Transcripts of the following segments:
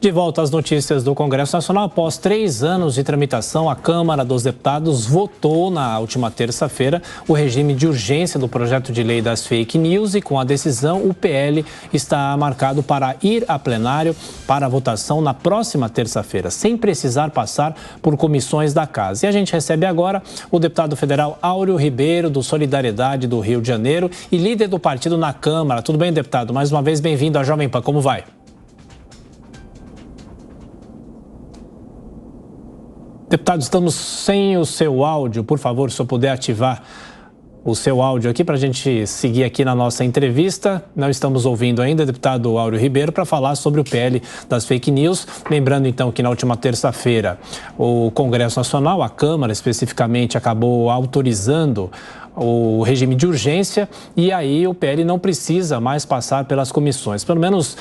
De volta às notícias do Congresso Nacional, após 3 anos de tramitação, a Câmara dos Deputados votou na última terça-feira o regime de urgência do projeto de lei das fake news e, com a decisão, o PL está marcado para ir a plenário para a votação na próxima terça-feira, sem precisar passar por comissões da Casa. E a gente recebe agora o deputado federal Áureo Ribeiro, do Solidariedade do Rio de Janeiro e líder do partido na Câmara. Tudo bem, deputado? Mais uma vez, bem-vindo à Jovem Pan. Como vai? Deputado, estamos sem o seu áudio. Por favor, se eu puder ativar o seu áudio aqui para a gente seguir aqui na nossa entrevista. Não estamos ouvindo ainda, deputado Áureo Ribeiro, para falar sobre o PL das fake news. Lembrando, então, que na última terça-feira o Congresso Nacional, a Câmara especificamente, acabou autorizando o regime de urgência e aí o PL não precisa mais passar pelas comissões. Pelo menos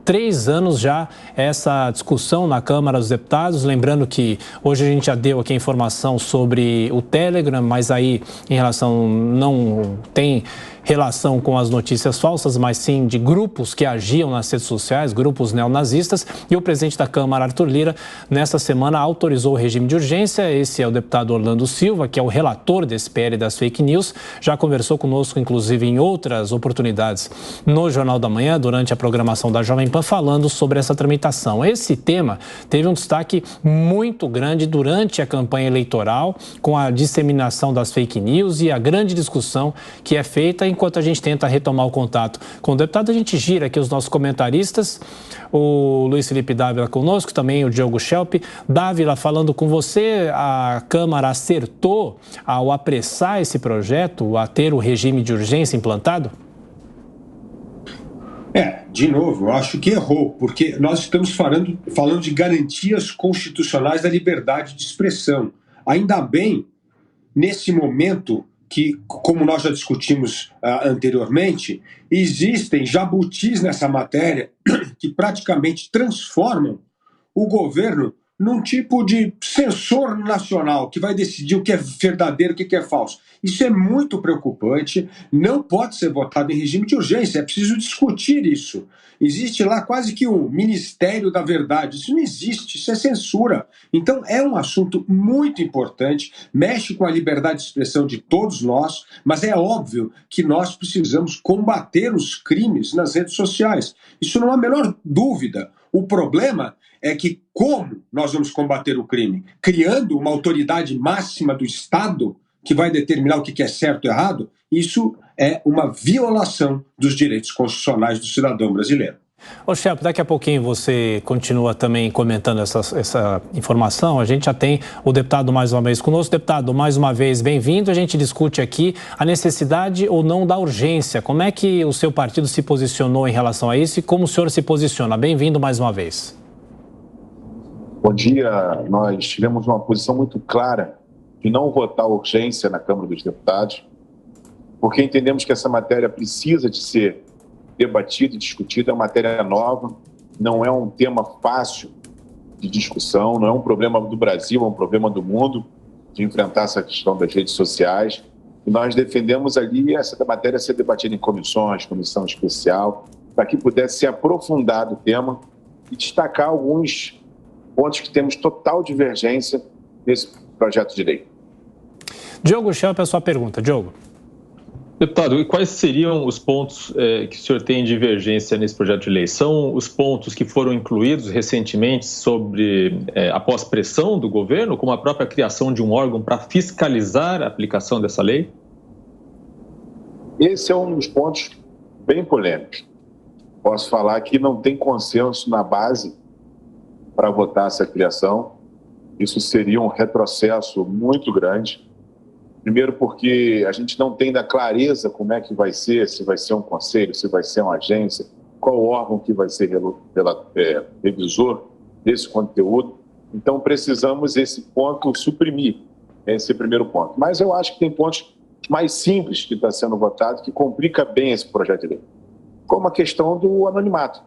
3 anos já essa discussão na Câmara dos Deputados. Lembrando que hoje a gente já deu aqui a informação sobre o Telegram, mas aí em relação, não tem relação com as notícias falsas, mas sim de grupos que agiam nas redes sociais, grupos neonazistas. E o presidente da Câmara, Arthur Lira, nesta semana autorizou o regime de urgência. Esse é o deputado Orlando Silva, que é o relator desse PL das fake news. Já conversou conosco, inclusive, em outras oportunidades no Jornal da Manhã, durante a programação da Jovem Pan, falando sobre essa tramitação. Esse tema teve um destaque muito grande durante a campanha eleitoral, com a disseminação das fake news e a grande discussão que é feita. Enquanto a gente tenta retomar o contato com o deputado, a gente gira aqui os nossos comentaristas, o Luiz Felipe Dávila conosco, também o Diogo Schelp. Dávila, falando com você, a Câmara acertou ao apressar esse projeto, a ter o regime de urgência implantado? De novo, eu acho que errou, porque nós estamos falando de garantias constitucionais da liberdade de expressão. Ainda bem, nesse momento, que, como nós já discutimos anteriormente, existem jabutis nessa matéria que praticamente transformam o governo num tipo de censor nacional que vai decidir o que é verdadeiro e o que é falso. Isso é muito preocupante, não pode ser votado em regime de urgência, é preciso discutir isso. Existe lá quase que o Ministério da Verdade, isso não existe, isso é censura. Então é um assunto muito importante, mexe com a liberdade de expressão de todos nós, mas é óbvio que nós precisamos combater os crimes nas redes sociais. Isso não há a menor dúvida. O problema é que como nós vamos combater o crime? Criando uma autoridade máxima do Estado que vai determinar o que é certo e errado? Isso é uma violação dos direitos constitucionais do cidadão brasileiro. Ô, Schelp, daqui a pouquinho você continua também comentando essa informação. A gente já tem o deputado mais uma vez conosco. Deputado, mais uma vez, bem-vindo. A gente discute aqui a necessidade ou não da urgência. Como é que o seu partido se posicionou em relação a isso e como o senhor se posiciona? Bem-vindo mais uma vez. Bom dia. Nós tivemos uma posição muito clara de não votar urgência na Câmara dos Deputados, porque entendemos que essa matéria precisa de ser debatida e discutida, é uma matéria nova, não é um tema fácil de discussão, não é um problema do Brasil, é um problema do mundo, de enfrentar essa questão das redes sociais. E nós defendemos ali essa matéria ser debatida em comissões, comissão especial, para que pudesse ser aprofundado o tema e destacar alguns pontos que temos total divergência nesse projeto de lei. Diogo Schelp, a sua pergunta. Diogo. Deputado, e quais seriam os pontos que o senhor tem de divergência nesse projeto de lei? São os pontos que foram incluídos recentemente após pressão do governo, como a própria criação de um órgão para fiscalizar a aplicação dessa lei? Esse é um dos pontos bem polêmicos. Posso falar que não tem consenso na base para votar essa criação. Isso seria um retrocesso muito grande. Primeiro porque a gente não tem da clareza como é que vai ser, se vai ser um conselho, se vai ser uma agência, qual órgão que vai ser revisor desse conteúdo. Então precisamos esse ponto suprimir, esse primeiro ponto. Mas eu acho que tem pontos mais simples que está sendo votado que complica bem esse projeto de lei, como a questão do anonimato,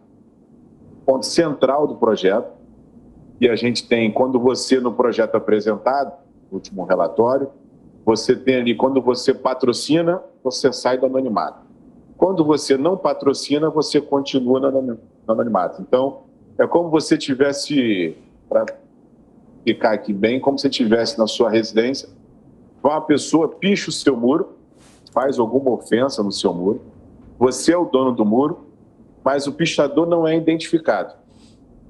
ponto central do projeto. E a gente tem, quando você no projeto apresentado, no último relatório, você tem ali, quando você patrocina, você sai do anonimato. Quando você não patrocina, você continua no anonimato. Então, É como você tivesse, para ficar aqui bem, como se tivesse na sua residência, uma pessoa picha o seu muro, faz alguma ofensa no seu muro, você é o dono do muro, mas o pichador não é identificado.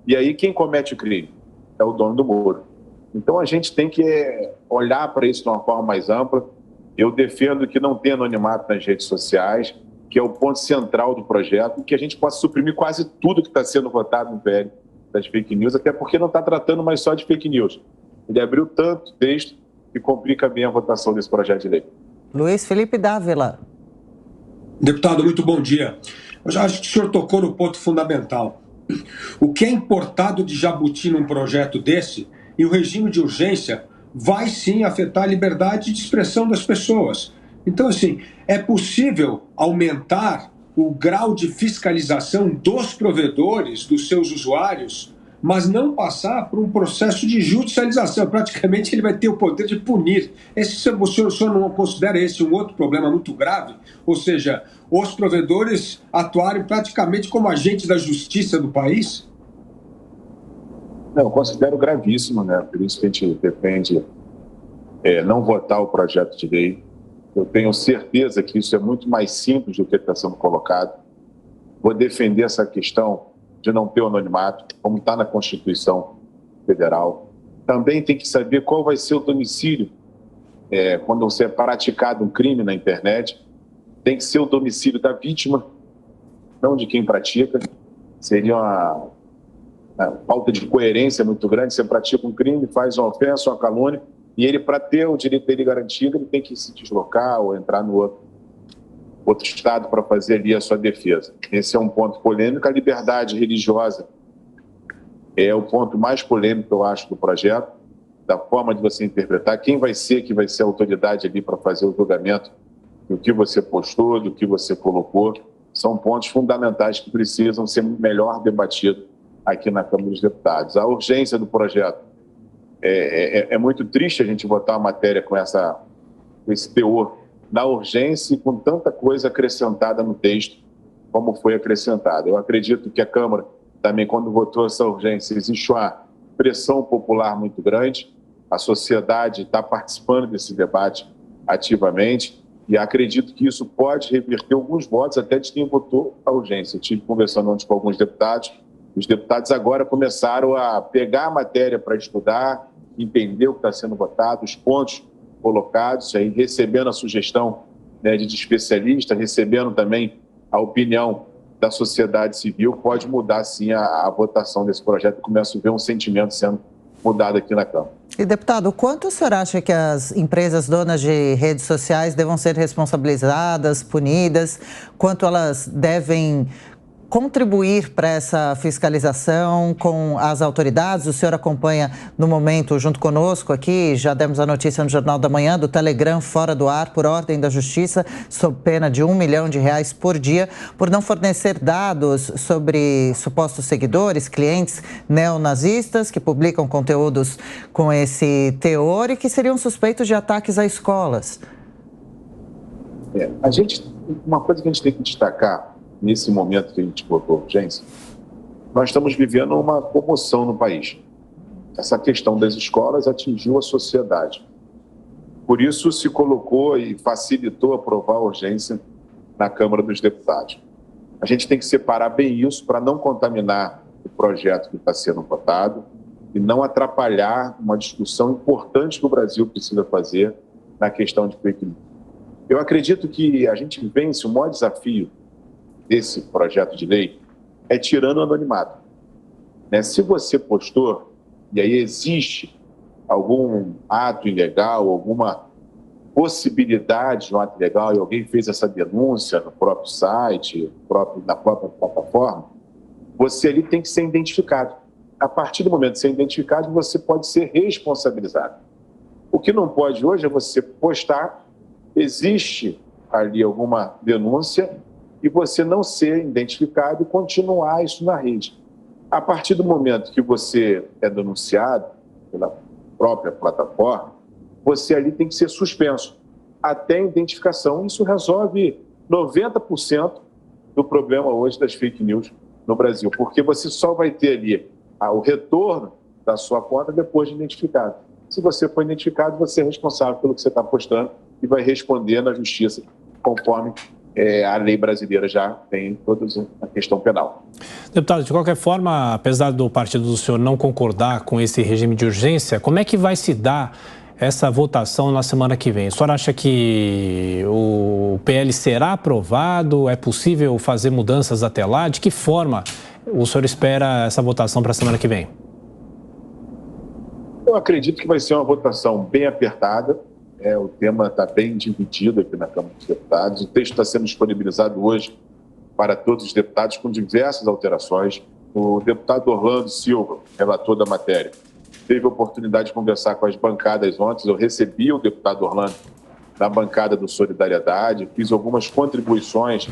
E aí quem comete o crime? É o dono do muro. Então a gente tem que olhar para isso de uma forma mais ampla. Eu defendo que não tenha anonimato nas redes sociais, que é o ponto central do projeto, e que a gente possa suprimir quase tudo que está sendo votado no PL das fake news, até porque não está tratando mais só de fake news. Ele abriu tanto texto que complica bem a votação desse projeto de lei. Luiz Felipe Dávila. Deputado, muito bom dia. Eu já acho que o senhor tocou no ponto fundamental. O que é importado de Jabuti num projeto desse, e o regime de urgência, vai sim afetar a liberdade de expressão das pessoas. Então, assim, é possível aumentar o grau de fiscalização dos provedores, dos seus usuários, mas não passar por um processo de judicialização. Praticamente ele vai ter o poder de punir. O senhor não considera esse um outro problema muito grave? Ou seja, os provedores atuarem praticamente como agentes da justiça do país? Não, eu considero gravíssimo, né? Por isso que a gente defende não votar o projeto de lei. Eu tenho certeza que isso é muito mais simples do que está sendo colocado. Vou defender essa questão de não ter o anonimato, como está na Constituição Federal. Também tem que saber qual vai ser o domicílio quando você é praticado um crime na internet. Tem que ser o domicílio da vítima, não de quem pratica. Seria uma falta de coerência muito grande. Você pratica um crime, faz uma ofensa, uma calúnia, e ele, para ter o direito dele garantido, ele tem que se deslocar ou entrar no outro estado para fazer ali a sua defesa. Esse é um ponto polêmico. A liberdade religiosa é o ponto mais polêmico, eu acho, do projeto, da forma de você interpretar. Quem vai ser a autoridade ali para fazer o julgamento do que você postou, do que você colocou, são pontos fundamentais que precisam ser melhor debatidos aqui na Câmara dos Deputados. A urgência do projeto é muito triste a gente votar uma matéria com esse teor na urgência e com tanta coisa acrescentada no texto como foi acrescentada. Eu acredito que a Câmara também, quando votou essa urgência, existe uma pressão popular muito grande, a sociedade está participando desse debate ativamente e acredito que isso pode reverter alguns votos até de quem votou a urgência. Eu estive conversando ontem com alguns deputados. Os deputados agora começaram a pegar a matéria para estudar, entender o que está sendo votado, os pontos colocados, aí, recebendo a sugestão de especialista, recebendo também a opinião da sociedade civil, pode mudar, sim, a votação desse projeto. Começa a ver um sentimento sendo mudado aqui na Câmara. E, deputado, quanto o senhor acha que as empresas donas de redes sociais devam ser responsabilizadas, punidas? Quanto elas devem contribuir para essa fiscalização com as autoridades? O senhor acompanha no momento junto conosco aqui, já demos a notícia no Jornal da Manhã, do Telegram fora do ar por ordem da Justiça, sob pena de R$1 milhão por dia, por não fornecer dados sobre supostos seguidores, clientes neonazistas que publicam conteúdos com esse teor e que seriam suspeitos de ataques a escolas. Uma coisa que a gente tem que destacar nesse momento que a gente botou urgência, nós estamos vivendo uma comoção no país. Essa questão das escolas atingiu a sociedade. Por isso se colocou e facilitou aprovar a urgência na Câmara dos Deputados. A gente tem que separar bem isso para não contaminar o projeto que está sendo votado e não atrapalhar uma discussão importante que o Brasil precisa fazer na questão de fake news. Eu acredito que a gente vence o maior desafio desse projeto de lei é tirando o anonimato. Se você postou, e aí existe algum ato ilegal, alguma possibilidade de um ato ilegal e alguém fez essa denúncia no próprio site, na própria plataforma, você ali tem que ser identificado. A partir do momento de ser identificado, você pode ser responsabilizado. O que não pode hoje é você postar, existe ali alguma denúncia e você não ser identificado e continuar isso na rede. A partir do momento que você é denunciado pela própria plataforma, você ali tem que ser suspenso até a identificação. Isso resolve 90% do problema hoje das fake news no Brasil, porque você só vai ter ali o retorno da sua conta depois de identificado. Se você for identificado, você é responsável pelo que você está postando e vai responder na justiça, conforme a lei brasileira já tem toda a questão penal. Deputado, de qualquer forma, apesar do partido do senhor não concordar com esse regime de urgência, como é que vai se dar essa votação na semana que vem? O senhor acha que o PL será aprovado? É possível fazer mudanças até lá? De que forma o senhor espera essa votação para a semana que vem? Eu acredito que vai ser uma votação bem apertada. O tema está bem dividido aqui na Câmara dos Deputados. O texto está sendo disponibilizado hoje para todos os deputados com diversas alterações. O deputado Orlando Silva, relator da matéria, teve a oportunidade de conversar com as bancadas ontem. Eu recebi o deputado Orlando na bancada do Solidariedade, fiz algumas contribuições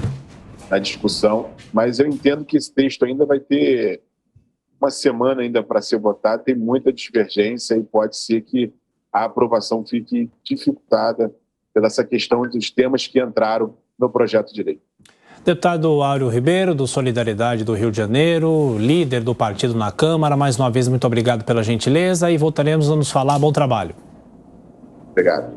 na discussão, mas eu entendo que esse texto ainda vai ter uma semana ainda para ser votado, tem muita divergência e pode ser que a aprovação fique dificultada pela essa questão dos temas que entraram no projeto de lei. Deputado Áureo Ribeiro, do Solidariedade do Rio de Janeiro, líder do partido na Câmara, mais uma vez, muito obrigado pela gentileza e voltaremos a nos falar. Bom trabalho. Obrigado.